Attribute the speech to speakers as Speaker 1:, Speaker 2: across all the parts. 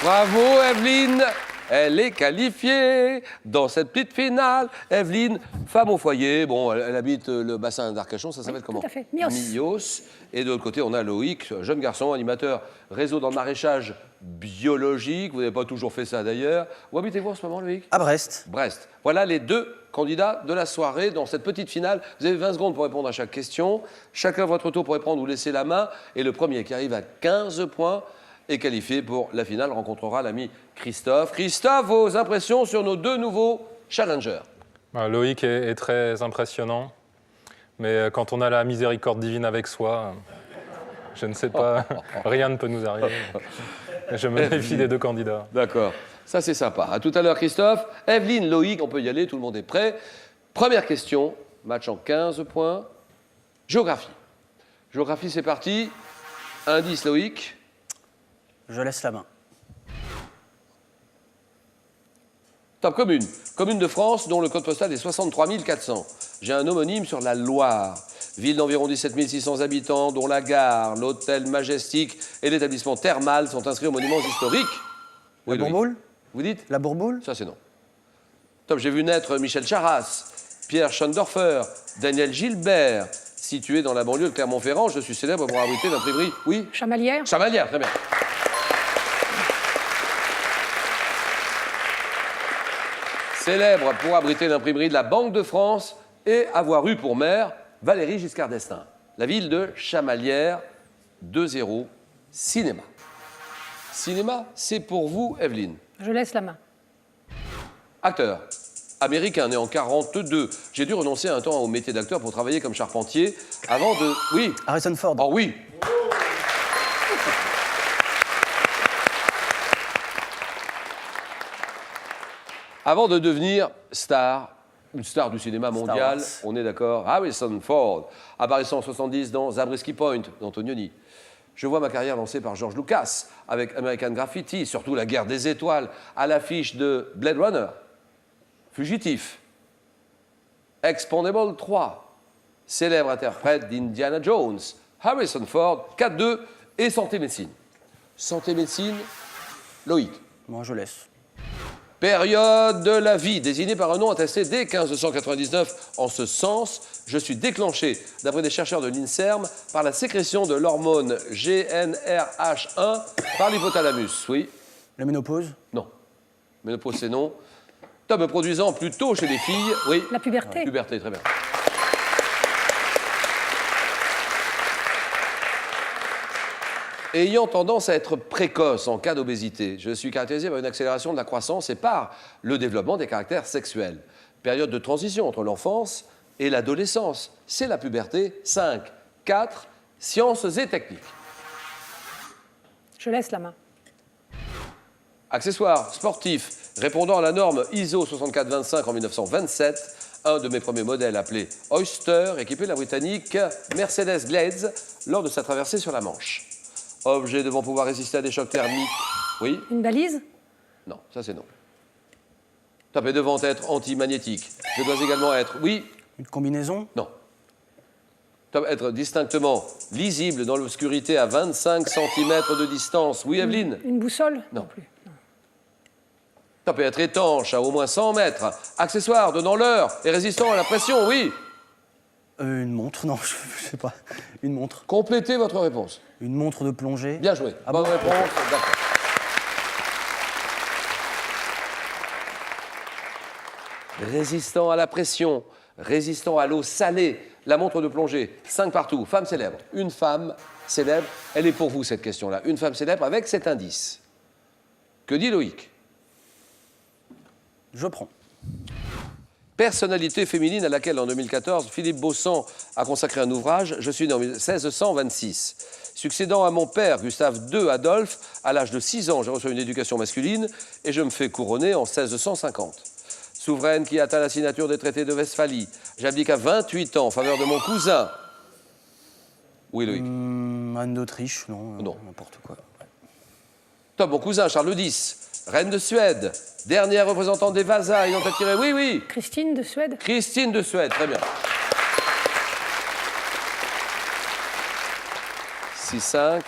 Speaker 1: Bravo, Evelyne. Elle est qualifiée dans cette petite finale. Evelyne, femme au foyer. Bon, elle habite le bassin d'Arcachon. Ça s'appelle comment?
Speaker 2: Tout à fait. Mios.
Speaker 1: Mios. Et de l'autre côté, on a Loïc, jeune garçon, animateur réseau dans le maraîchage biologique. Vous n'avez pas toujours fait ça d'ailleurs. Où habitez-vous en ce moment, Loïc?
Speaker 3: À Brest.
Speaker 1: Brest. Voilà les deux candidats de la soirée dans cette petite finale. Vous avez 20 secondes pour répondre à chaque question. Chacun à votre tour pour répondre ou laisser la main. Et le premier qui arrive à 15 points est qualifié pour la finale, rencontrera l'ami Christophe. Christophe, vos impressions sur nos deux nouveaux challengers?
Speaker 4: Loïc est très impressionnant, mais quand on a la miséricorde divine avec soi, je ne sais pas, rien ne peut nous arriver. Je me méfie des deux candidats.
Speaker 1: D'accord, ça c'est sympa. À tout à l'heure Christophe. Evelyne, Loïc, on peut y aller, tout le monde est prêt. Première question, match en 15 points. Géographie. Géographie, c'est parti. Indice, Loïc.
Speaker 3: Je laisse la main.
Speaker 1: Top commune. Commune de France dont le code postal est 63 400. J'ai un homonyme sur la Loire. Ville d'environ 17 600 habitants dont la gare, l'hôtel Majestic et l'établissement thermal sont inscrits aux monuments historiques.
Speaker 3: La
Speaker 1: Oui, Loïc.
Speaker 3: Bourboule?
Speaker 1: Vous dites?
Speaker 3: La Bourboule?
Speaker 1: Ça, c'est non. Top, j'ai vu naître Michel Charras, Pierre Schoendorfer, Daniel Gilbert. Situé dans la banlieue de Clermont-Ferrand, je suis célèbre pour abriter l'imprimerie. Oui?
Speaker 2: Chamalières.
Speaker 1: Chamalières, très bien. Célèbre pour abriter l'imprimerie de la Banque de France et avoir eu pour maire Valéry Giscard d'Estaing. La ville de Chamalières, 2-0, cinéma. Cinéma, c'est pour vous, Evelyne.
Speaker 2: Je laisse la main.
Speaker 1: Acteur. Américain, né en 42. J'ai dû renoncer un temps au métier d'acteur pour travailler comme charpentier avant de... Oui.
Speaker 3: Harrison Ford.
Speaker 1: Oh oui. Avant de devenir star, une star du cinéma mondial,
Speaker 3: Wars.
Speaker 1: on est d'accord, Harrison Ford, apparaissant en 70 dans Zabriskie Point d'Antonioni. Je vois ma carrière lancée par George Lucas avec American Graffiti, surtout La Guerre des Étoiles, à l'affiche de Blade Runner, Fugitif, Expendable 3, célèbre interprète d'Indiana Jones, Harrison Ford, 4-2 et Santé Médecine. Santé Médecine, Loïc.
Speaker 3: Moi, je laisse.
Speaker 1: Période de la vie, désignée par un nom attesté dès 1599. En ce sens, je suis déclenché, d'après des chercheurs de l'INSERM, par la sécrétion de l'hormone GnRH1 par l'hypothalamus. Oui?
Speaker 3: La ménopause?
Speaker 1: Non. Ménopause, c'est non. Top, me produisant plus tôt chez les filles. Oui?
Speaker 2: La puberté.
Speaker 1: Puberté, très bien. Ayant tendance à être précoce en cas d'obésité, je suis caractérisé par une accélération de la croissance et par le développement des caractères sexuels. Période de transition entre l'enfance et l'adolescence. C'est la puberté. 5, 4, sciences et techniques.
Speaker 2: Je laisse la main.
Speaker 1: Accessoires sportifs répondant à la norme ISO 6425 en 1927. Un de mes premiers modèles appelé Oyster, équipé de la britannique Mercedes Glades lors de sa traversée sur la Manche. Objet devant pouvoir résister à des chocs thermiques. Oui?
Speaker 2: Une balise.
Speaker 1: Non, ça c'est non. Top, et devant être antimagnétique. Je dois également être, oui?
Speaker 3: Une combinaison?
Speaker 1: Non. Top, être distinctement lisible dans l'obscurité à 25 cm de distance. Oui, Evelyne?
Speaker 2: Une boussole.
Speaker 1: Non.
Speaker 2: Plus. Non.
Speaker 1: Top, et être étanche à au moins 100 mètres. Accessoire donnant l'heure et résistant à la pression. Oui?
Speaker 3: Une montre? Non, je sais pas. Une montre.
Speaker 1: Complétez votre réponse.
Speaker 3: Une montre de plongée?
Speaker 1: Bien joué.
Speaker 3: Ah
Speaker 1: Bonne
Speaker 3: bon?
Speaker 1: réponse. D'accord. Résistant à la pression, résistant à l'eau salée, la montre de plongée, 5 partout, femme célèbre. Une femme célèbre, elle est pour vous cette question-là. Une femme célèbre avec cet indice. Que dit Loïc?
Speaker 3: Je prends.
Speaker 1: Personnalité féminine à laquelle, en 2014, Philippe Baussan a consacré un ouvrage. Je suis né en 1626. Succédant à mon père, Gustave II Adolphe, à l'âge de 6 ans, j'ai reçu une éducation masculine et je me fais couronner en 1650. Souveraine qui atteint la signature des traités de Westphalie. J'abdique à 28 ans en faveur de mon cousin. Oui, Loïc.
Speaker 3: Anne d'Autriche? Non.
Speaker 1: Non.
Speaker 3: N'importe quoi. Ouais.
Speaker 1: Top, mon cousin Charles X, reine de Suède, dernière représentante des Vasa ayant attiré... Oui, oui.
Speaker 2: Christine de Suède.
Speaker 1: Christine de Suède, très bien. 6-5.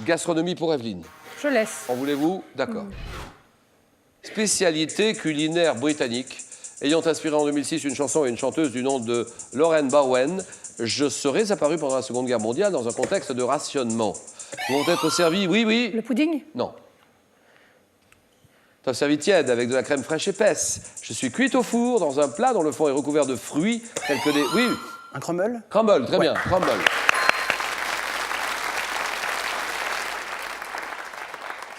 Speaker 1: Gastronomie pour Evelyne.
Speaker 2: Je laisse.
Speaker 1: En voulez-vous? D'accord. Spécialité culinaire britannique, ayant inspiré en 2006 une chanson et une chanteuse du nom de Lauren Bowen, je serais apparu pendant la Seconde Guerre mondiale dans un contexte de rationnement. Vont être servis, oui, oui.
Speaker 2: Le pudding?
Speaker 1: Non. Top servi tiède avec de la crème fraîche épaisse. Je suis cuite au four dans un plat dont le fond est recouvert de fruits tels que des... Oui,
Speaker 3: Un crumble?
Speaker 1: crumble, très bien, crumble.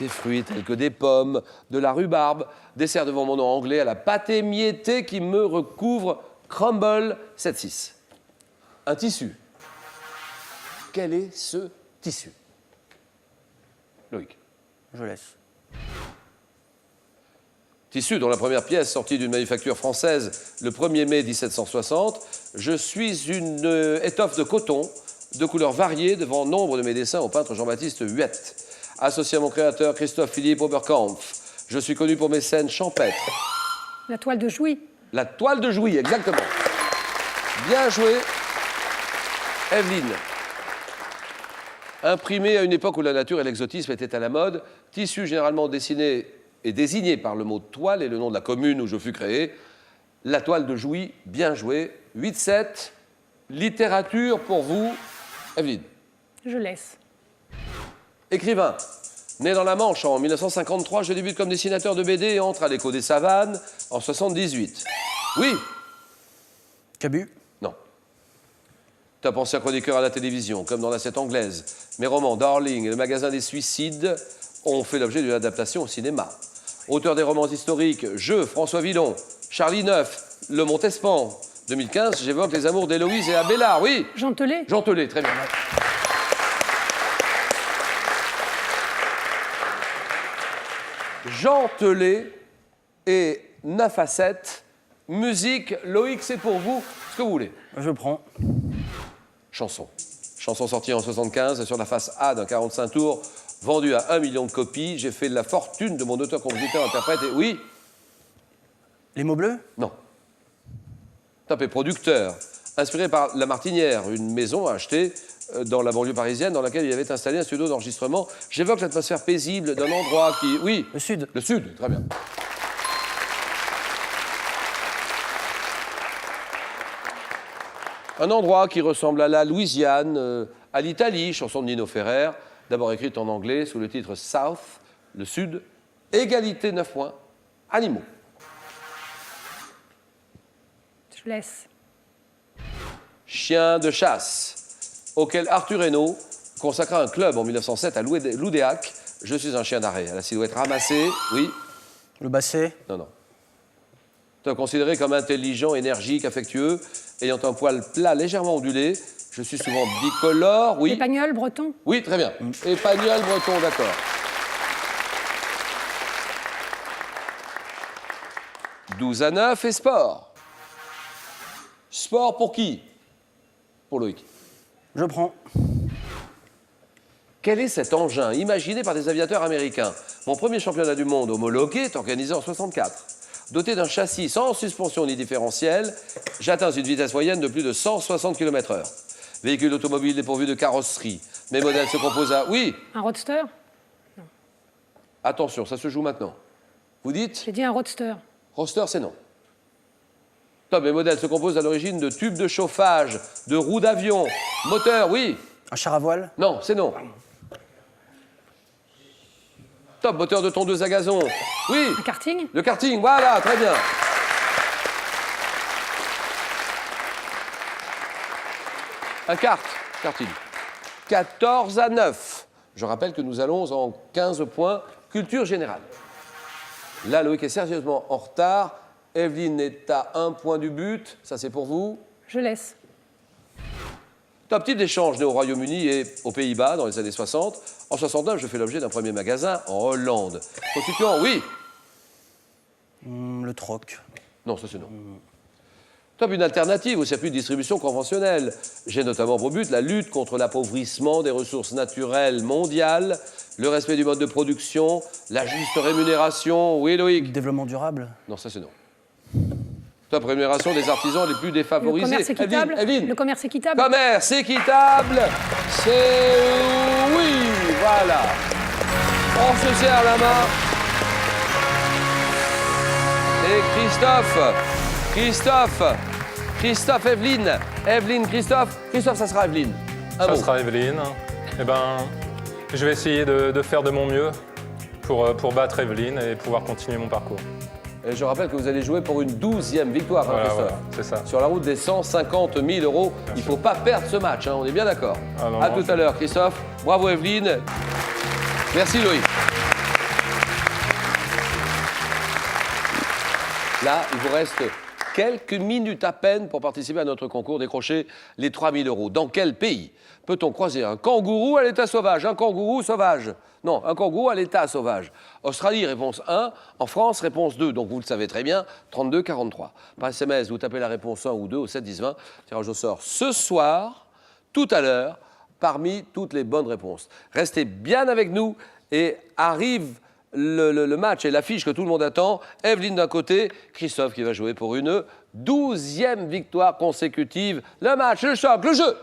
Speaker 1: Des fruits tels que des pommes, de la rhubarbe, dessert devant mon nom anglais à la pâte émiettée qui me recouvre, crumble 7-6. Un tissu. Quel est ce tissu? Loïc.
Speaker 3: Je laisse.
Speaker 1: Tissu dont la première pièce sortie d'une manufacture française le 1er mai 1760. Je suis une étoffe de coton de couleurs variées devant nombre de mes dessins au peintre Jean-Baptiste Huette. Associé à mon créateur Christophe Philippe Oberkampf, je suis connu pour mes scènes champêtres.
Speaker 2: La toile de Jouy?
Speaker 1: La toile de Jouy, exactement. Bien joué, Evelyne. Imprimé à une époque où la nature et l'exotisme étaient à la mode, tissu généralement dessiné et désigné par le mot toile et le nom de la commune où je fus créé, la toile de Jouy, bien joué. 8-7, littérature pour vous, Evelyne.
Speaker 2: Je laisse.
Speaker 1: Écrivain. Né dans la Manche en 1953, je débute comme dessinateur de BD et entre à l'Écho des Savanes en 78. Oui.
Speaker 3: Cabu?
Speaker 1: Non. Top ancien chroniqueur à la télévision, comme dans l'Assiette anglaise. Mes romans Darling et le magasin des suicides ont fait l'objet d'une adaptation au cinéma. Auteur des romans historiques Je, François Villon, Charlie Neuf, Le Montespan. 2015, j'évoque les amours d'Héloïse et Abélard. Oui.
Speaker 2: Jean Telet?
Speaker 1: Jean Telet, très bien. Jean Telet et 9 à 7. Musique, Loïc, c'est pour vous. Ce que vous voulez.
Speaker 3: Je prends.
Speaker 1: Chanson. Chanson sortie en 75 sur la face A d'un 45 tours, vendue à 1 million de copies. J'ai fait la fortune de mon auteur-compositeur-interprète et oui.
Speaker 3: Les mots bleus?
Speaker 1: Non. Top et producteur. Inspiré par La Martinière, une maison achetée dans la banlieue parisienne dans laquelle il avait installé un studio d'enregistrement. J'évoque l'atmosphère paisible d'un endroit qui... Oui.
Speaker 3: Le sud.
Speaker 1: Le sud, très bien. Un endroit qui ressemble à la Louisiane, à l'Italie, chanson de Nino Ferrer, d'abord écrite en anglais sous le titre South, le sud, égalité 9 points, animaux.
Speaker 2: Je laisse.
Speaker 1: Chien de chasse, auquel Arthur Hainaut consacra un club en 1907 à Loudéac. Je suis un chien d'arrêt, à la silhouette ramassée, oui.
Speaker 3: Le basset?
Speaker 1: Non, non. Considéré comme intelligent, énergique, affectueux, ayant un poil plat légèrement ondulé. Je suis souvent bicolore, oui.
Speaker 2: Épagnol, breton?
Speaker 1: Oui, très bien. Épagnol, breton, d'accord. « 12 à 9 et sport. Sport pour qui? Pour Loïc.
Speaker 3: Je prends.
Speaker 1: Quel est cet engin imaginé par des aviateurs américains? Mon premier championnat du monde homologué est organisé en 64. Doté d'un châssis sans suspension ni différentiel, j'atteins une vitesse moyenne de plus de 160 km/h. Véhicule automobile dépourvu de carrosserie. Mes modèles se composent à... Oui.
Speaker 2: Un roadster?
Speaker 1: Attention, ça se joue maintenant. Vous dites?
Speaker 2: J'ai dit un roadster.
Speaker 1: Roadster, c'est non. Top, mes modèles se composent à l'origine de tubes de chauffage, de roues d'avion, moteur, oui.
Speaker 3: Un char à voile?
Speaker 1: Non, c'est non. Top, moteur de tondeuse à gazon. Oui.
Speaker 2: Un karting?
Speaker 1: Le karting, voilà, très bien. Un karting. 14 à 9. Je rappelle que nous allons en 15 points. Culture générale. Là, Loïc est sérieusement en retard. Evelyne est à 1 point du but. Ça, c'est pour vous.
Speaker 2: Je laisse.
Speaker 1: Top, type d'échange né au Royaume-Uni et aux Pays-Bas dans les années 60. En 69, je fais l'objet d'un premier magasin en Hollande. Constituant, oui.
Speaker 3: Le troc.
Speaker 1: Non, ça c'est non. Top, une alternative au circuit de distribution conventionnel. J'ai notamment pour but la lutte contre l'appauvrissement des ressources naturelles mondiales, le respect du mode de production, la juste rémunération. Oui, Loïc.
Speaker 3: Développement durable?
Speaker 1: Non, ça c'est non. Top, rémunération des artisans les plus défavorisés.
Speaker 2: Le commerce équitable?
Speaker 1: Evelyne.
Speaker 2: Le commerce équitable?
Speaker 1: Commerce équitable, c'est oui, voilà. On se serre la main. Et Christophe, Evelyne, Christophe, ça sera Evelyne.
Speaker 4: Ça sera Evelyne. Eh ben, je vais essayer de faire de mon mieux pour battre Evelyne et pouvoir continuer mon parcours.
Speaker 1: Et je rappelle que vous allez jouer pour une 12e victoire, hein, Christophe.
Speaker 4: Voilà, c'est ça.
Speaker 1: Sur la route des 150 000 €. Il ne faut pas perdre ce match, hein, on est bien d'accord.
Speaker 4: Ah non,
Speaker 1: à tout à l'heure, Christophe. Bravo, Evelyne. Merci, Loïc. Là, il vous reste quelques minutes à peine pour participer à notre concours, décrocher les 3 000 €. Dans quel pays peut-on croiser un kangourou à l'état sauvage? Un kangourou sauvage? Non, un kangourou à l'état sauvage. Australie, réponse 1. En France, réponse 2. Donc vous le savez très bien, 32 43. Par SMS, vous tapez la réponse 1 ou 2 au 7 10 20. Tirage au sort ce soir, tout à l'heure, parmi toutes les bonnes réponses. Restez bien avec nous et arrive le match et l'affiche que tout le monde attend. Evelyne d'un côté, Christophe qui va jouer pour une 12e victoire consécutive. Le match, le choc, le jeu.